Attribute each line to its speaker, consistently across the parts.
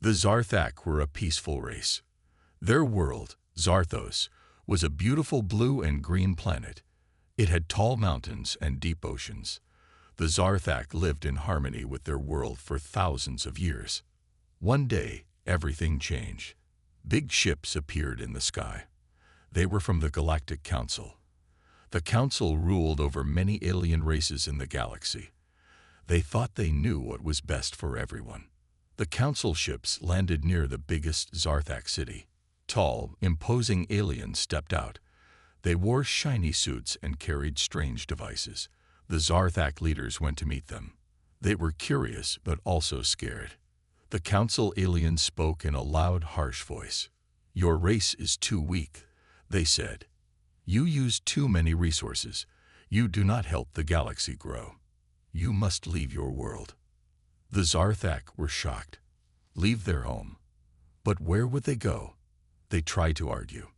Speaker 1: The Zarthak were a peaceful race. Their world, Zarthos, was a beautiful blue and green planet. It had tall mountains and deep oceans. The Zarthak lived in harmony with their world for thousands of years. One day, everything changed. Big ships appeared in the sky. They were from the Galactic Council. The Council ruled over many alien races in the galaxy. They thought they knew what was best for everyone. The Council ships landed near the biggest Zarthak city. Tall, imposing aliens stepped out. They wore shiny suits and carried strange devices. The Zarthak leaders went to meet them. They were curious but also scared. The Council aliens spoke in a loud, harsh voice. "Your race is too weak," they said. "You use too many resources. You do not help the galaxy grow. You must leave your world." The Zarthak were shocked. Leave their home. But where would they go? They tried to argue.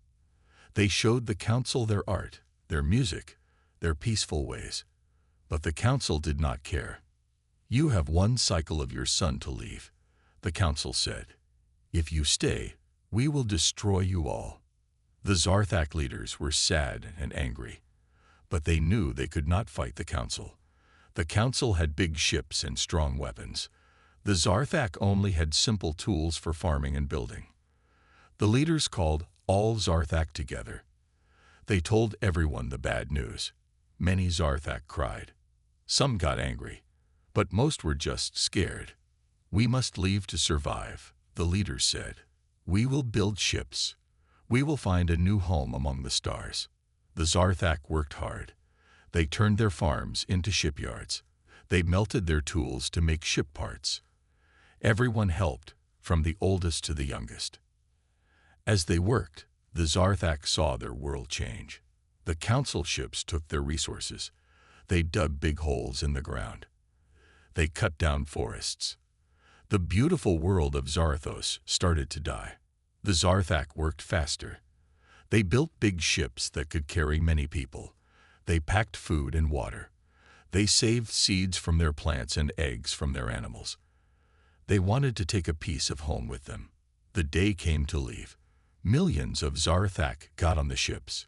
Speaker 1: They showed the Council their art, their music, their peaceful ways. But the Council did not care. "You have one cycle of your sun to leave," the Council said. "If you stay, we will destroy you all." The Zarthak leaders were sad and angry, but they knew they could not fight the Council. The Council had big ships and strong weapons. The Zarthak only had simple tools for farming and building. The leaders called all Zarthak together. They told everyone the bad news. Many Zarthak cried. Some got angry, but most were just scared. "We must leave to survive," the leaders said. "We will build ships. We will find a new home among the stars." The Zarthak worked hard. They turned their farms into shipyards. They melted their tools to make ship parts. Everyone helped, from the oldest to the youngest. As they worked, the Zarthak saw their world change. The Council ships took their resources. They dug big holes in the ground. They cut down forests. The beautiful world of Zarthos started to die. The Zarthak worked faster. They built big ships that could carry many people. They packed food and water. They saved seeds from their plants and eggs from their animals. They wanted to take a piece of home with them. The day came to leave. Millions of Zarthak got on the ships.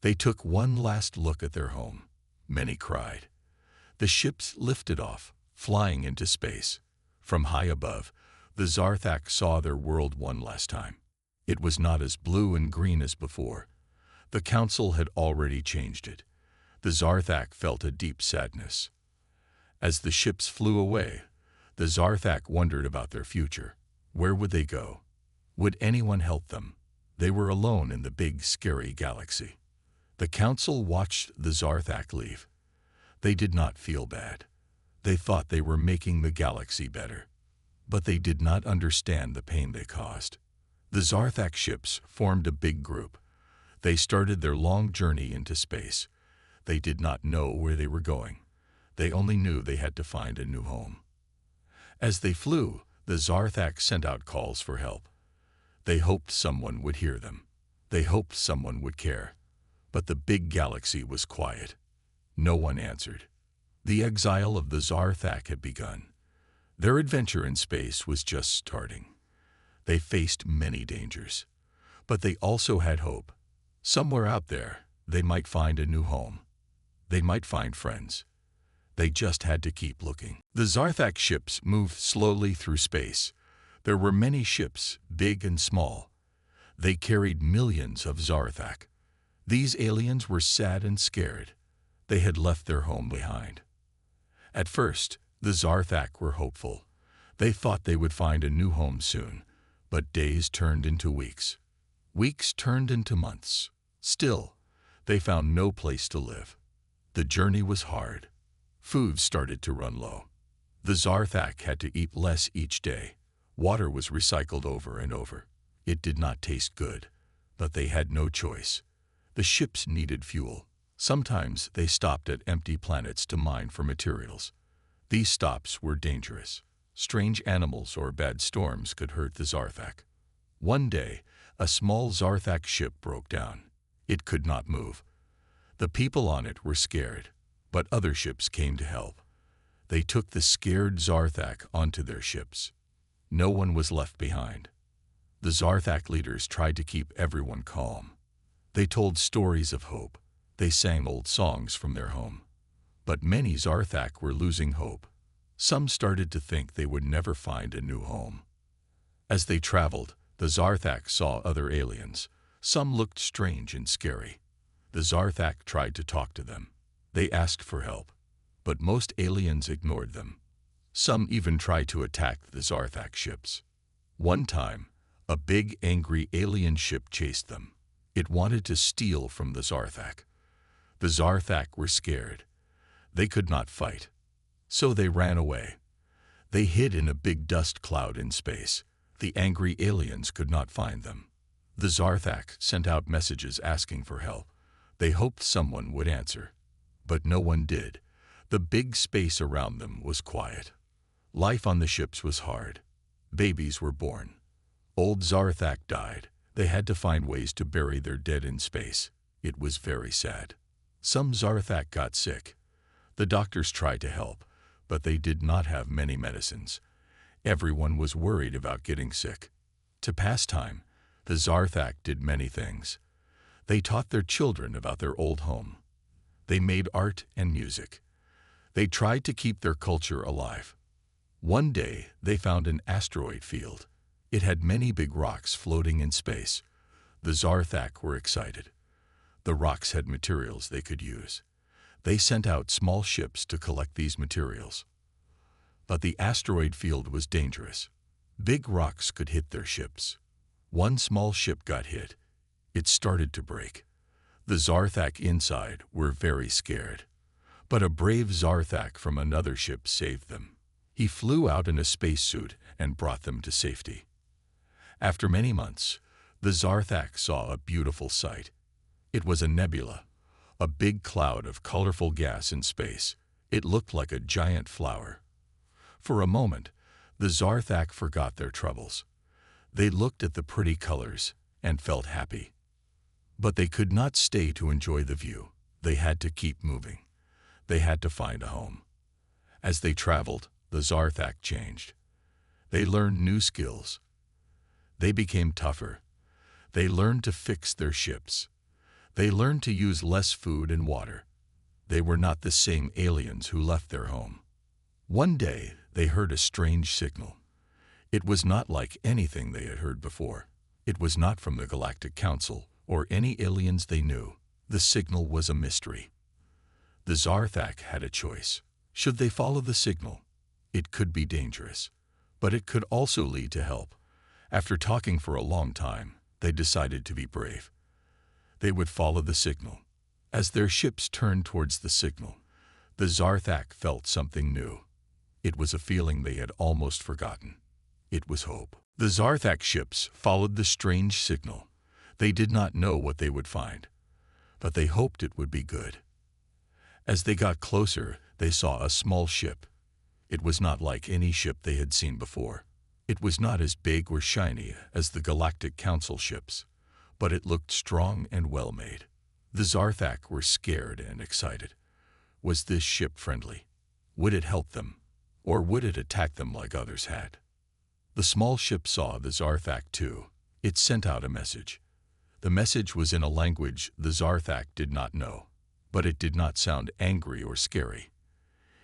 Speaker 1: They took one last look at their home. Many cried. The ships lifted off, flying into space. From high above, the Zarthak saw their world one last time. It was not as blue and green as before. The Council had already changed it. The Zarthak felt a deep sadness. As the ships flew away, the Zarthak wondered about their future. Where would they go? Would anyone help them? They were alone in the big, scary galaxy. The Council watched the Zarthak leave. They did not feel bad. They thought they were making the galaxy better. But they did not understand the pain they caused. The Zarthak ships formed a big group. They started their long journey into space. They did not know where they were going. They only knew they had to find a new home. As they flew, the Zarthak sent out calls for help. They hoped someone would hear them. They hoped someone would care. But the big galaxy was quiet. No one answered. The exile of the Zarthak had begun. Their adventure in space was just starting. They faced many dangers. But they also had hope. Somewhere out there, they might find a new home. They might find friends. They just had to keep looking. The Zarthak ships moved slowly through space. There were many ships, big and small. They carried millions of Zarthak. These aliens were sad and scared. They had left their home behind. At first, the Zarthak were hopeful. They thought they would find a new home soon, but days turned into weeks. Weeks turned into months. Still, they found no place to live. The journey was hard. Food started to run low. The Zarthak had to eat less each day. Water was recycled over and over. It did not taste good, but they had no choice. The ships needed fuel. Sometimes they stopped at empty planets to mine for materials. These stops were dangerous. Strange animals or bad storms could hurt the Zarthak. One day, a small Zarthak ship broke down. It could not move. The people on it were scared, but other ships came to help. They took the scared Zarthak onto their ships. No one was left behind. The Zarthak leaders tried to keep everyone calm. They told stories of hope. They sang old songs from their home. But many Zarthak were losing hope. Some started to think they would never find a new home. As they traveled, the Zarthak saw other aliens. Some looked strange and scary. The Zarthak tried to talk to them. They asked for help, but most aliens ignored them. Some even tried to attack the Zarthak ships. One time, a big angry alien ship chased them. It wanted to steal from the Zarthak. The Zarthak were scared. They could not fight, so they ran away. They hid in a big dust cloud in space. The angry aliens could not find them. The Zarthak sent out messages asking for help. They hoped someone would answer, but no one did. The big space around them was quiet. Life on the ships was hard. Babies were born. Old Zarthak died. They had to find ways to bury their dead in space. It was very sad. Some Zarthak got sick. The doctors tried to help, but they did not have many medicines. Everyone was worried about getting sick. To pass time, the Zarthak did many things. They taught their children about their old home. They made art and music. They tried to keep their culture alive. One day, they found an asteroid field. It had many big rocks floating in space. The Zarthak were excited. The rocks had materials they could use. They sent out small ships to collect these materials. But the asteroid field was dangerous. Big rocks could hit their ships. One small ship got hit. It started to break. The Zarthak inside were very scared. But a brave Zarthak from another ship saved them. He flew out in a spacesuit and brought them to safety. After many months, the Zarthak saw a beautiful sight. It was a nebula, a big cloud of colorful gas in space. It looked like a giant flower. For a moment, the Zarthak forgot their troubles. They looked at the pretty colors and felt happy. But they could not stay to enjoy the view. They had to keep moving. They had to find a home. As they traveled, the Zarthak changed. They learned new skills. They became tougher. They learned to fix their ships. They learned to use less food and water. They were not the same aliens who left their home. One day, they heard a strange signal. It was not like anything they had heard before. It was not from the Galactic Council or any aliens they knew. The signal was a mystery. The Zarthak had a choice. Should they follow the signal? It could be dangerous, but it could also lead to help. After talking for a long time, they decided to be brave. They would follow the signal. As their ships turned towards the signal, the Zarthak felt something new. It was a feeling they had almost forgotten. It was hope. The Zarthak ships followed the strange signal. They did not know what they would find, but they hoped it would be good. As they got closer, they saw a small ship. It was not like any ship they had seen before. It was not as big or shiny as the Galactic Council ships, but it looked strong and well-made. The Zarthak were scared and excited. Was this ship friendly? Would it help them, or would it attack them like others had? The small ship saw the Zarthak too. It sent out a message. The message was in a language the Zarthak did not know, but it did not sound angry or scary.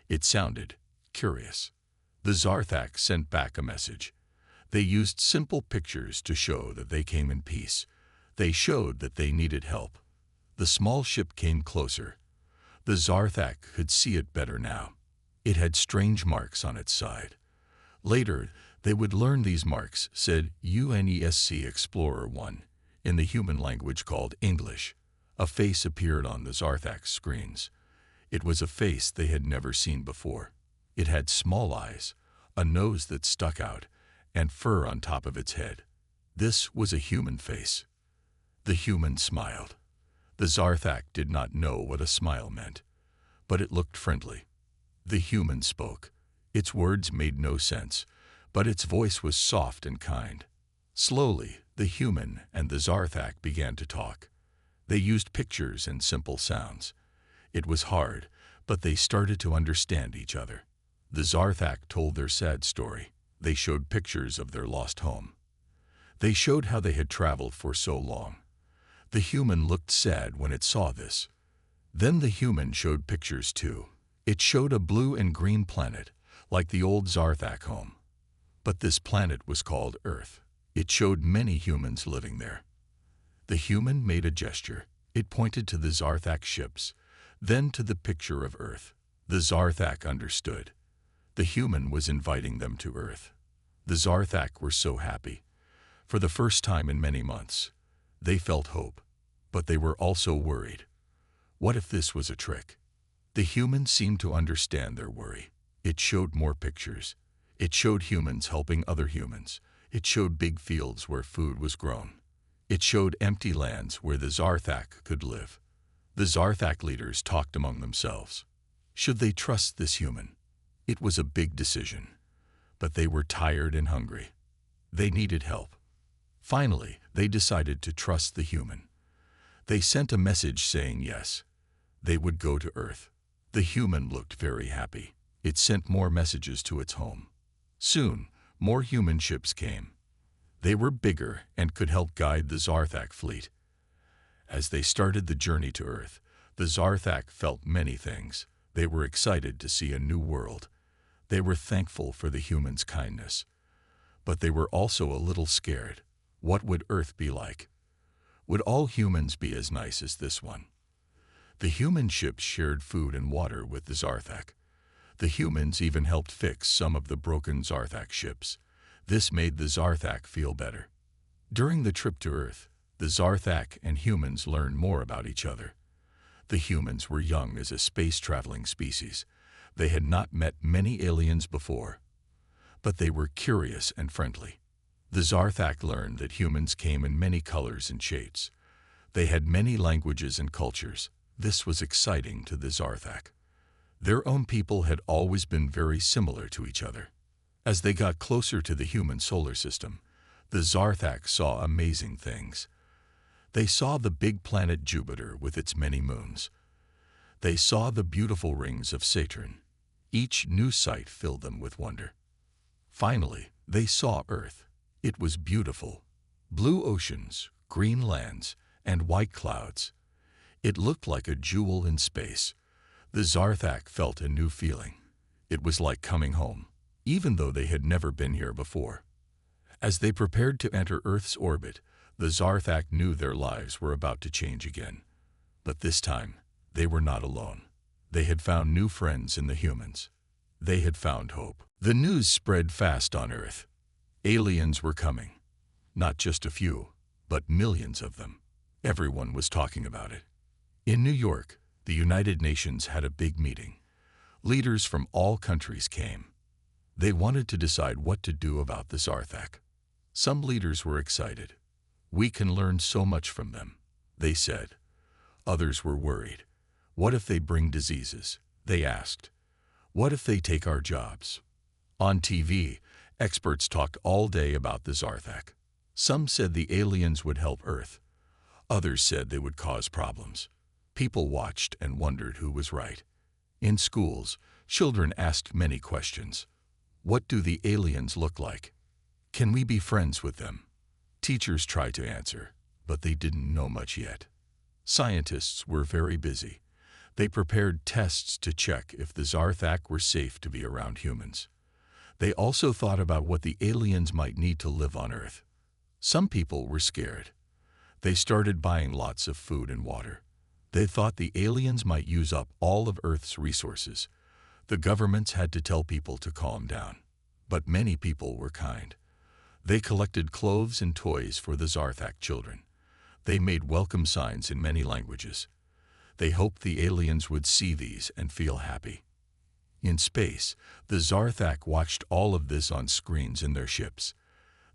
Speaker 1: It sounded curious. The Zarthak sent back a message. They used simple pictures to show that they came in peace. They showed that they needed help. The small ship came closer. The Zarthak could see it better now. It had strange marks on its side. Later, they would learn these marks said UNESCO Explorer 1 in the human language called English. A face appeared on the Zarthak's screens. It was a face they had never seen before. It had small eyes, a nose that stuck out, and fur on top of its head. This was a human face. The human smiled. The Zarthak did not know what a smile meant, but it looked friendly. The human spoke. Its words made no sense, but its voice was soft and kind. Slowly, the human and the Zarthak began to talk. They used pictures and simple sounds. It was hard, but they started to understand each other. The Zarthak told their sad story. They showed pictures of their lost home. They showed how they had traveled for so long. The human looked sad when it saw this. Then the human showed pictures too. It showed a blue and green planet, like the old Zarthak home. But this planet was called Earth. It showed many humans living there. The human made a gesture. It pointed to the Zarthak ships, then to the picture of Earth. The Zarthak understood. The human was inviting them to Earth. The Zarthak were so happy. For the first time in many months, they felt hope, but they were also worried. What if this was a trick? The human seemed to understand their worry. It showed more pictures. It showed humans helping other humans. It showed big fields where food was grown. It showed empty lands where the Zarthak could live. The Zarthak leaders talked among themselves. Should they trust this human? It was a big decision, but they were tired and hungry. They needed help. Finally, they decided to trust the human. They sent a message saying yes, they would go to Earth. The human looked very happy. It sent more messages to its home. Soon, more human ships came. They were bigger and could help guide the Zarthak fleet. As they started the journey to Earth, the Zarthak felt many things. They were excited to see a new world. They were thankful for the humans' kindness. But they were also a little scared. What would Earth be like? Would all humans be as nice as this one? The human ships shared food and water with the Zarthak. The humans even helped fix some of the broken Zarthak ships. This made the Zarthak feel better. During the trip to Earth, the Zarthak and humans learned more about each other. The humans were young as a space-traveling species. They had not met many aliens before, but they were curious and friendly. The Zarthak learned that humans came in many colors and shapes. They had many languages and cultures. This was exciting to the Zarthak. Their own people had always been very similar to each other. As they got closer to the human solar system, the Zarthak saw amazing things. They saw the big planet Jupiter with its many moons. They saw the beautiful rings of Saturn. Each new sight filled them with wonder. Finally, they saw Earth. It was beautiful. Blue oceans, green lands, and white clouds. It looked like a jewel in space. The Zarthak felt a new feeling. It was like coming home, even though they had never been here before. As they prepared to enter Earth's orbit, the Zarthak knew their lives were about to change again. But this time, they were not alone. They had found new friends in the humans. They had found hope. The news spread fast on Earth. Aliens were coming. Not just a few, but millions of them. Everyone was talking about it. In New York, the United Nations had a big meeting. Leaders from all countries came. They wanted to decide what to do about the Zarthak. Some leaders were excited. We can learn so much from them, they said. Others were worried. What if they bring diseases? They asked. What if they take our jobs? On TV, experts talked all day about the Zarthak. Some said the aliens would help Earth. Others said they would cause problems. People watched and wondered who was right. In schools, children asked many questions. What do the aliens look like? Can we be friends with them? Teachers tried to answer, but they didn't know much yet. Scientists were very busy. They prepared tests to check if the Zarthak were safe to be around humans. They also thought about what the aliens might need to live on Earth. Some people were scared. They started buying lots of food and water. They thought the aliens might use up all of Earth's resources. The governments had to tell people to calm down. But many people were kind. They collected clothes and toys for the Zarthak children. They made welcome signs in many languages. They hoped the aliens would see these and feel happy. In space, the Zarthak watched all of this on screens in their ships.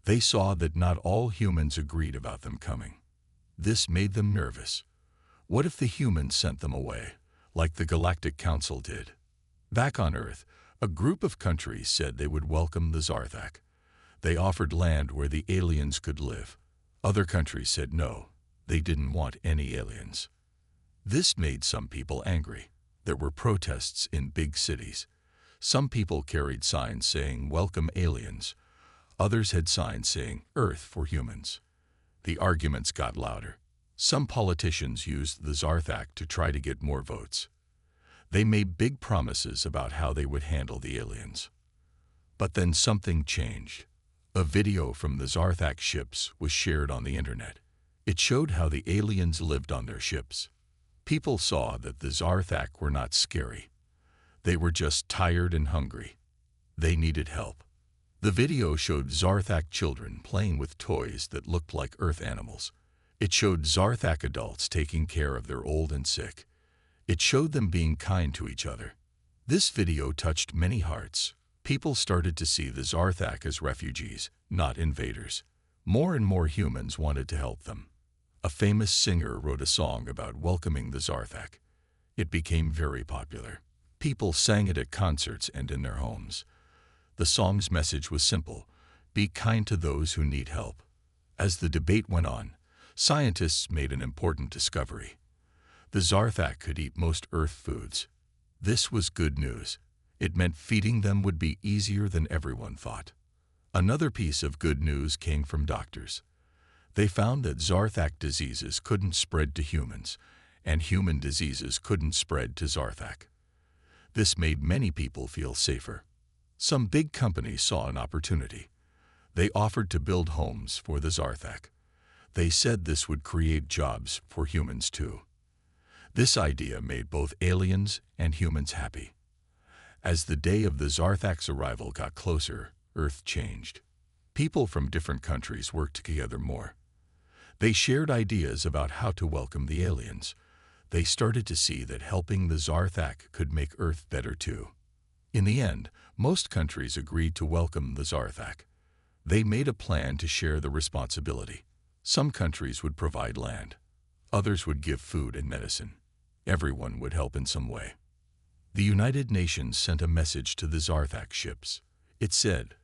Speaker 1: They saw that not all humans agreed about them coming. This made them nervous. What if the humans sent them away, like the Galactic Council did? Back on Earth, a group of countries said they would welcome the Zarthak. They offered land where the aliens could live. Other countries said no, they didn't want any aliens. This made some people angry. There were protests in big cities. Some people carried signs saying, "Welcome aliens." Others had signs saying, "Earth for humans." The arguments got louder. Some politicians used the Zarthak to try to get more votes. They made big promises about how they would handle the aliens. But then something changed. A video from the Zarthak ships was shared on the internet. It showed how the aliens lived on their ships. People saw that the Zarthak were not scary. They were just tired and hungry. They needed help. The video showed Zarthak children playing with toys that looked like Earth animals. It showed Zarthak adults taking care of their old and sick. It showed them being kind to each other. This video touched many hearts. People started to see the Zarthak as refugees, not invaders. More and more humans wanted to help them. A famous singer wrote a song about welcoming the Zarthak. It became very popular. People sang it at concerts and in their homes. The song's message was simple: be kind to those who need help. As the debate went on, scientists made an important discovery. The Zarthak could eat most Earth foods. This was good news. It meant feeding them would be easier than everyone thought. Another piece of good news came from doctors. They found that Zarthak diseases couldn't spread to humans, and human diseases couldn't spread to Zarthak. This made many people feel safer. Some big companies saw an opportunity. They offered to build homes for the Zarthak. They said this would create jobs for humans too. This idea made both aliens and humans happy. As the day of the Zarthak's arrival got closer, Earth changed. People from different countries worked together more. They shared ideas about how to welcome the aliens. They started to see that helping the Zarthak could make Earth better too. In the end, most countries agreed to welcome the Zarthak. They made a plan to share the responsibility. Some countries would provide land. Others would give food and medicine. Everyone would help in some way. The United Nations sent a message to the Zarthak ships. It said,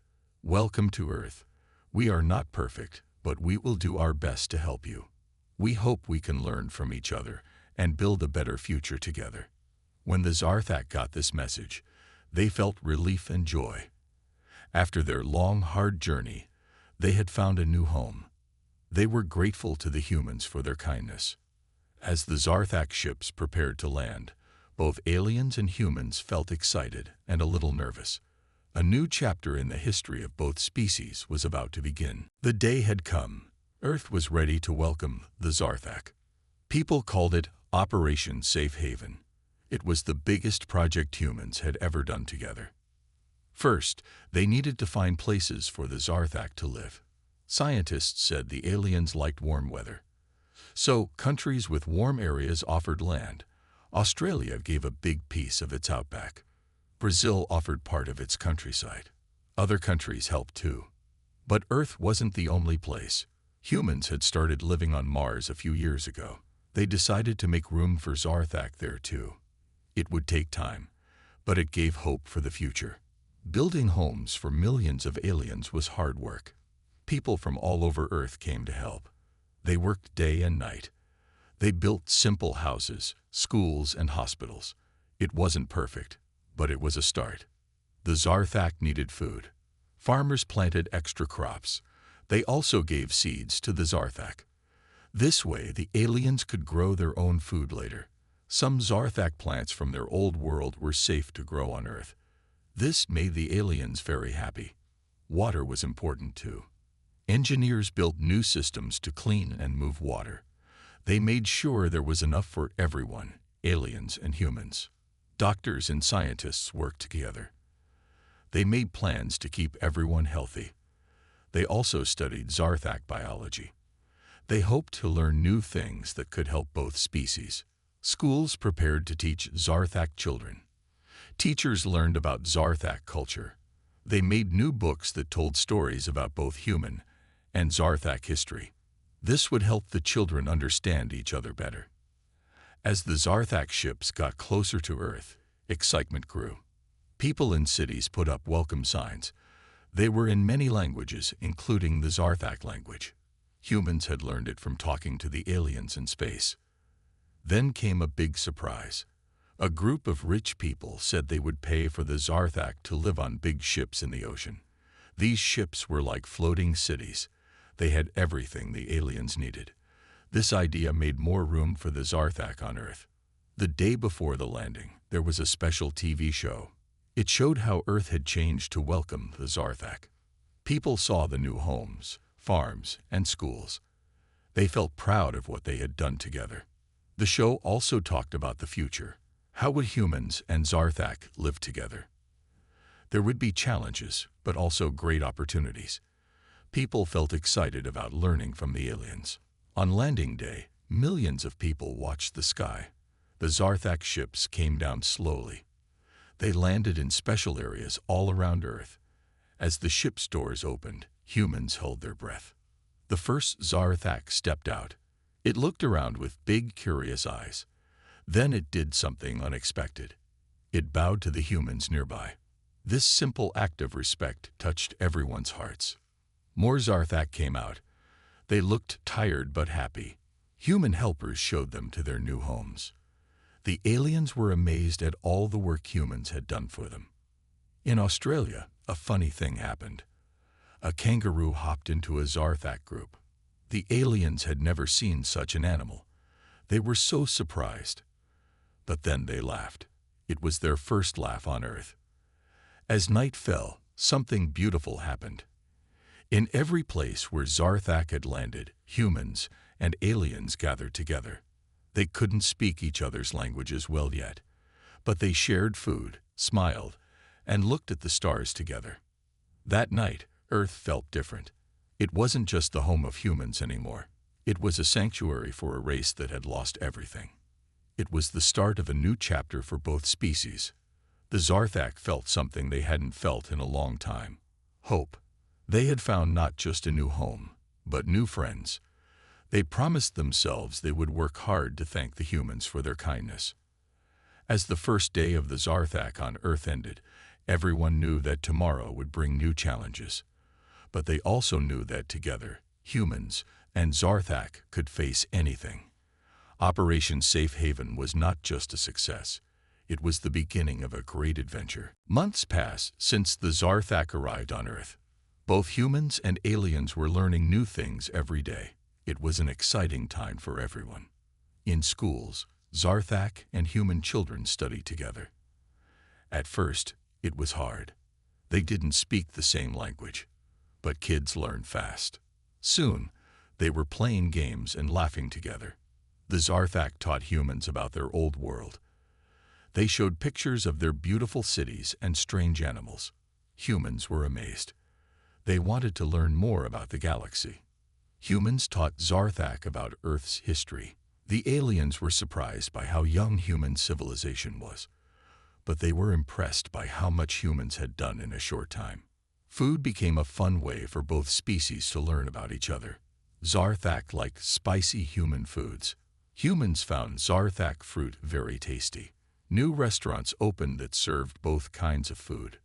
Speaker 1: "Welcome to Earth. We are not perfect, but we will do our best to help you. We hope we can learn from each other and build a better future together." When the Zarthak got this message, they felt relief and joy. After their long, hard journey, they had found a new home. They were grateful to the humans for their kindness. As the Zarthak ships prepared to land, both aliens and humans felt excited and a little nervous. A new chapter in the history of both species was about to begin. The day had come. Earth was ready to welcome the Zarthak. People called it Operation Safe Haven. It was the biggest project humans had ever done together. First, they needed to find places for the Zarthak to live. Scientists said the aliens liked warm weather. So, countries with warm areas offered land. Australia gave a big piece of its outback. Brazil offered part of its countryside. Other countries helped too. But Earth wasn't the only place. Humans had started living on Mars a few years ago. They decided to make room for Zarthak there too. It would take time, but it gave hope for the future. Building homes for millions of aliens was hard work. People from all over Earth came to help. They worked day and night. They built simple houses, schools, and hospitals. It wasn't perfect, but it was a start. The Zarthak needed food. Farmers planted extra crops. They also gave seeds to the Zarthak. This way, the aliens could grow their own food later. Some Zarthak plants from their old world were safe to grow on Earth. This made the aliens very happy. Water was important too. Engineers built new systems to clean and move water. They made sure there was enough for everyone, aliens and humans. Doctors and scientists worked together. They made plans to keep everyone healthy. They also studied Zarthak biology. They hoped to learn new things that could help both species. Schools prepared to teach Zarthak children. Teachers learned about Zarthak culture. They made new books that told stories about both human and Zarthak history. This would help the children understand each other better. As the Zarthak ships got closer to Earth, excitement grew. People in cities put up welcome signs. They were in many languages, including the Zarthak language. Humans had learned it from talking to the aliens in space. Then came a big surprise. A group of rich people said they would pay for the Zarthak to live on big ships in the ocean. These ships were like floating cities. They had everything the aliens needed. This idea made more room for the Zarthak on Earth. The day before the landing, there was a special TV show. It showed how Earth had changed to welcome the Zarthak. People saw the new homes, farms, and schools. They felt proud of what they had done together. The show also talked about the future. How would humans and Zarthak live together? There would be challenges, but also great opportunities. People felt excited about learning from the aliens. On landing day, millions of people watched the sky. The Zarthak ships came down slowly. They landed in special areas all around Earth. As the ship's doors opened, humans held their breath. The first Zarthak stepped out. It looked around with big, curious eyes. Then it did something unexpected. It bowed to the humans nearby. This simple act of respect touched everyone's hearts. More Zarthak came out. They looked tired but happy. Human helpers showed them to their new homes. The aliens were amazed at all the work humans had done for them. In Australia, a funny thing happened. A kangaroo hopped into a Zarthak group. The aliens had never seen such an animal. They were so surprised. But then they laughed. It was their first laugh on Earth. As night fell, something beautiful happened. In every place where Zarthak had landed, humans and aliens gathered together. They couldn't speak each other's languages well yet, but they shared food, smiled, and looked at the stars together. That night, Earth felt different. It wasn't just the home of humans anymore. It was a sanctuary for a race that had lost everything. It was the start of a new chapter for both species. The Zarthak felt something they hadn't felt in a long time: hope. They had found not just a new home, but new friends. They promised themselves they would work hard to thank the humans for their kindness. As the first day of the Zarthak on Earth ended, everyone knew that tomorrow would bring new challenges. But they also knew that together, humans and Zarthak could face anything. Operation Safe Haven was not just a success. It was the beginning of a great adventure. Months passed since the Zarthak arrived on Earth. Both humans and aliens were learning new things every day. It was an exciting time for everyone. In schools, Zarthak and human children studied together. At first, it was hard. They didn't speak the same language, but kids learned fast. Soon, they were playing games and laughing together. The Zarthak taught humans about their old world. They showed pictures of their beautiful cities and strange animals. Humans were amazed. They wanted to learn more about the galaxy. Humans taught Zarthak about Earth's history. The aliens were surprised by how young human civilization was, but they were impressed by how much humans had done in a short time. Food became a fun way for both species to learn about each other. Zarthak liked spicy human foods. Humans found Zarthak fruit very tasty. New restaurants opened that served both kinds of food.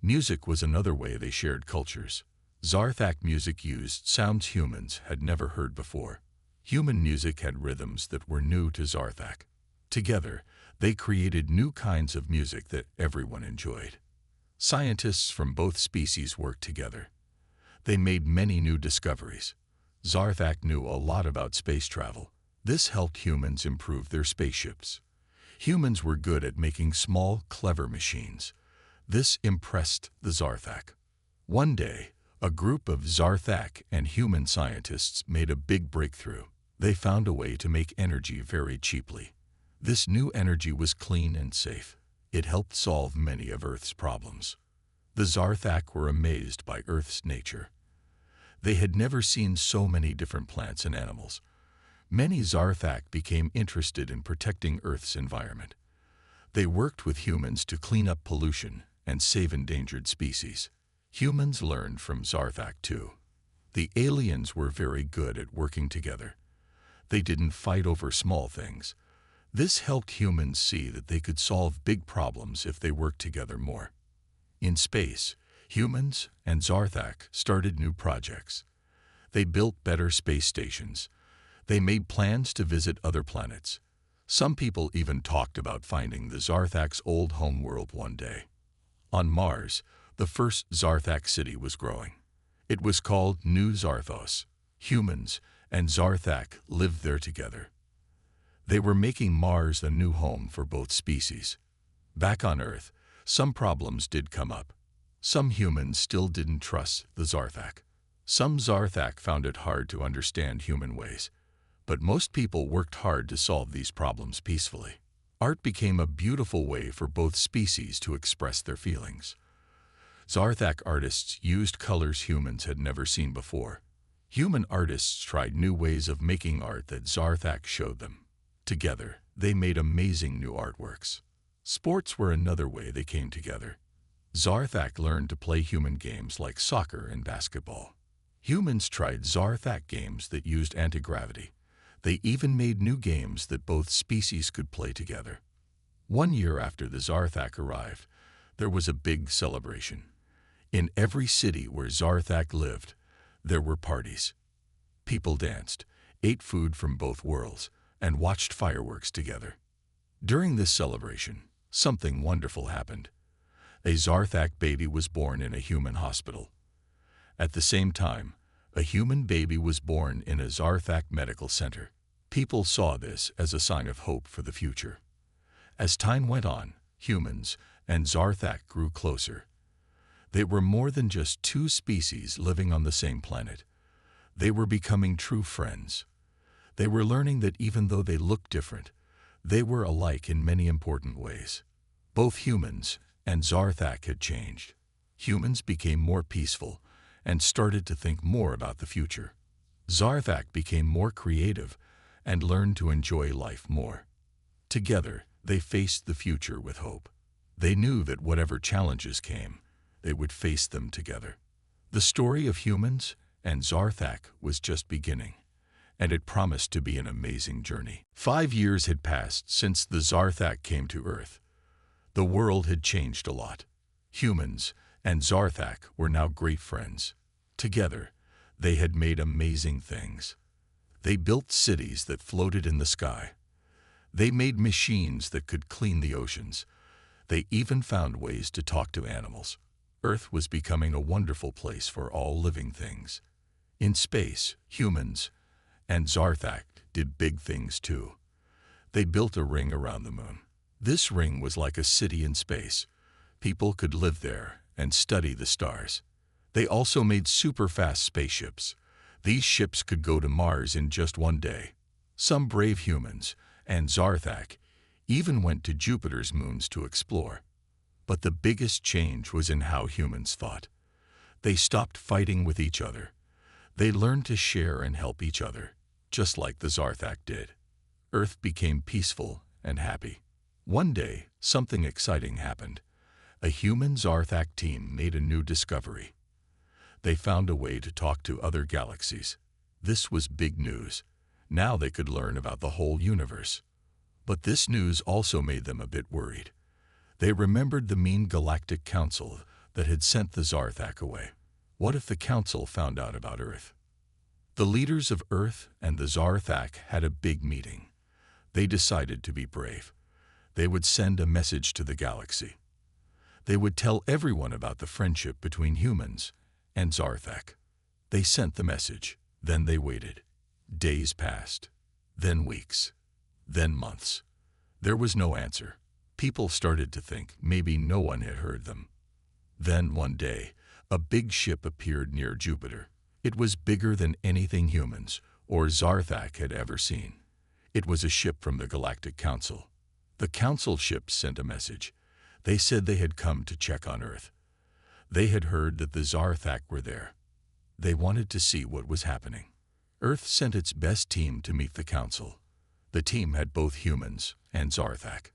Speaker 1: Music was another way they shared cultures. Zarthak music used sounds humans had never heard before. Human music had rhythms that were new to Zarthak. Together, they created new kinds of music that everyone enjoyed. Scientists from both species worked together. They made many new discoveries. Zarthak knew a lot about space travel. This helped humans improve their spaceships. Humans were good at making small, clever machines. This impressed the Zarthak. One day, a group of Zarthak and human scientists made a big breakthrough. They found a way to make energy very cheaply. This new energy was clean and safe. It helped solve many of Earth's problems. The Zarthak were amazed by Earth's nature. They had never seen so many different plants and animals. Many Zarthak became interested in protecting Earth's environment. They worked with humans to clean up pollution and save endangered species. Humans learned from Zarthak too. The aliens were very good at working together. They didn't fight over small things. This helped humans see that they could solve big problems if they worked together more. In space, humans and Zarthak started new projects. They built better space stations. They made plans to visit other planets. Some people even talked about finding the Zarthak's old homeworld one day. On Mars, the first Zarthak city was growing. It was called New Zarthos. Humans and Zarthak lived there together. They were making Mars a new home for both species. Back on Earth, some problems did come up. Some humans still didn't trust the Zarthak. Some Zarthak found it hard to understand human ways. But most people worked hard to solve these problems peacefully. Art became a beautiful way for both species to express their feelings. Zarthak artists used colors humans had never seen before. Human artists tried new ways of making art that Zarthak showed them. Together, they made amazing new artworks. Sports were another way they came together. Zarthak learned to play human games like soccer and basketball. Humans tried Zarthak games that used anti-gravity. They even made new games that both species could play together. 1 year after the Zarthak arrived, there was a big celebration. In every city where Zarthak lived, there were parties. People danced, ate food from both worlds, and watched fireworks together. During this celebration, something wonderful happened. A Zarthak baby was born in a human hospital. At the same time, a human baby was born in a Zarthak medical center. People saw this as a sign of hope for the future. As time went on, humans and Zarthak grew closer. They were more than just two species living on the same planet. They were becoming true friends. They were learning that even though they looked different, they were alike in many important ways. Both humans and Zarthak had changed. Humans became more peaceful and started to think more about the future. Zarthak became more creative and learned to enjoy life more. Together, they faced the future with hope. They knew that whatever challenges came, they would face them together. The story of humans and Zarthak was just beginning, and it promised to be an amazing journey. 5 years had passed since the Zarthak came to Earth. The world had changed a lot. Humans and Zarthak were now great friends. Together, they had made amazing things. They built cities that floated in the sky. They made machines that could clean the oceans. They even found ways to talk to animals. Earth was becoming a wonderful place for all living things. In space, humans and Zarthak did big things too. They built a ring around the moon. This ring was like a city in space. People could live there and study the stars. They also made super-fast spaceships. These ships could go to Mars in just 1 day. Some brave humans and Zarthak even went to Jupiter's moons to explore. But the biggest change was in how humans thought. They stopped fighting with each other. They learned to share and help each other, just like the Zarthak did. Earth became peaceful and happy. One day, something exciting happened. A human Zarthak team made a new discovery. They found a way to talk to other galaxies. This was big news. Now they could learn about the whole universe. But this news also made them a bit worried. They remembered the mean Galactic Council that had sent the Zarthak away. What if the Council found out about Earth? The leaders of Earth and the Zarthak had a big meeting. They decided to be brave. They would send a message to the galaxy. They would tell everyone about the friendship between humans and Zarthak. They sent the message, then they waited. Days passed, then weeks, then months. There was no answer. People started to think maybe no one had heard them. Then one day, a big ship appeared near Jupiter. It was bigger than anything humans or Zarthak had ever seen. It was a ship from the Galactic Council. The Council ship sent a message. They said they had come to check on Earth. They had heard that the Zarthak were there. They wanted to see what was happening. Earth sent its best team to meet the Council. The team had both humans and Zarthak.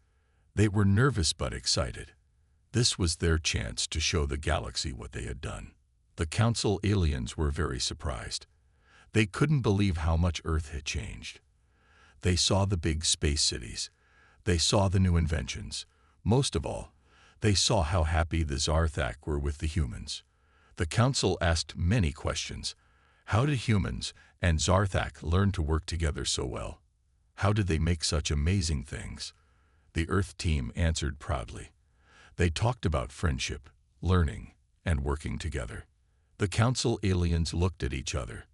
Speaker 1: They were nervous but excited. This was their chance to show the galaxy what they had done. The Council aliens were very surprised. They couldn't believe how much Earth had changed. They saw the big space cities. They saw the new inventions. Most of all, they saw how happy the Zarthak were with the humans. The Council asked many questions. How did humans and Zarthak learn to work together so well? How did they make such amazing things? The Earth team answered proudly. They talked about friendship, learning, and working together. The Council aliens looked at each other.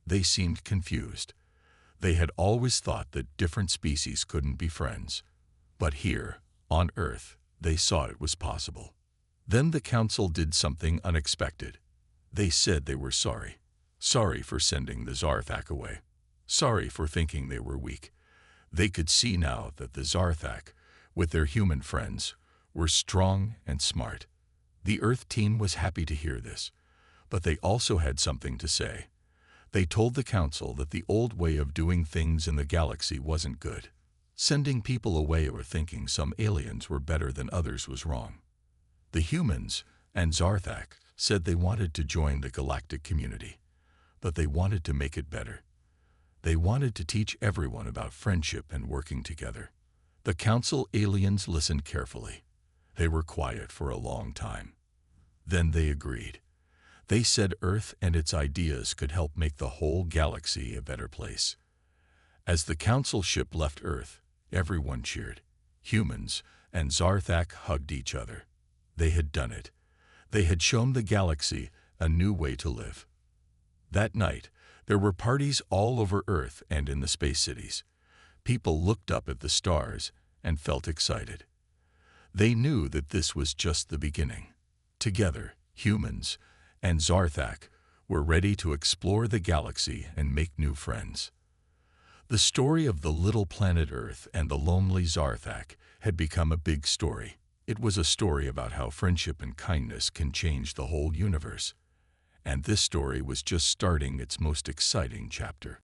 Speaker 1: They seemed confused. They had always thought that different species couldn't be friends. But here, on Earth, they saw it was possible. Then the Council did something unexpected. They said they were sorry. Sorry for sending the Zarthak away. Sorry for thinking they were weak. They could see now that the Zarthak, with their human friends, were strong and smart. The Earth team was happy to hear this, but they also had something to say. They told the Council that the old way of doing things in the galaxy wasn't good. Sending people away or thinking some aliens were better than others was wrong. The humans and Zarthak said they wanted to join the galactic community, but they wanted to make it better. They wanted to teach everyone about friendship and working together. The Council aliens listened carefully. They were quiet for a long time. Then they agreed. They said Earth and its ideas could help make the whole galaxy a better place. As the Council ship left Earth, everyone cheered. Humans and Zarthak hugged each other. They had done it. They had shown the galaxy a new way to live. That night, there were parties all over Earth and in the space cities. People looked up at the stars and felt excited. They knew that this was just the beginning. Together, humans and Zarthak were ready to explore the galaxy and make new friends. The story of the little planet Earth and the lonely Zarthak had become a big story. It was a story about how friendship and kindness can change the whole universe. And this story was just starting its most exciting chapter.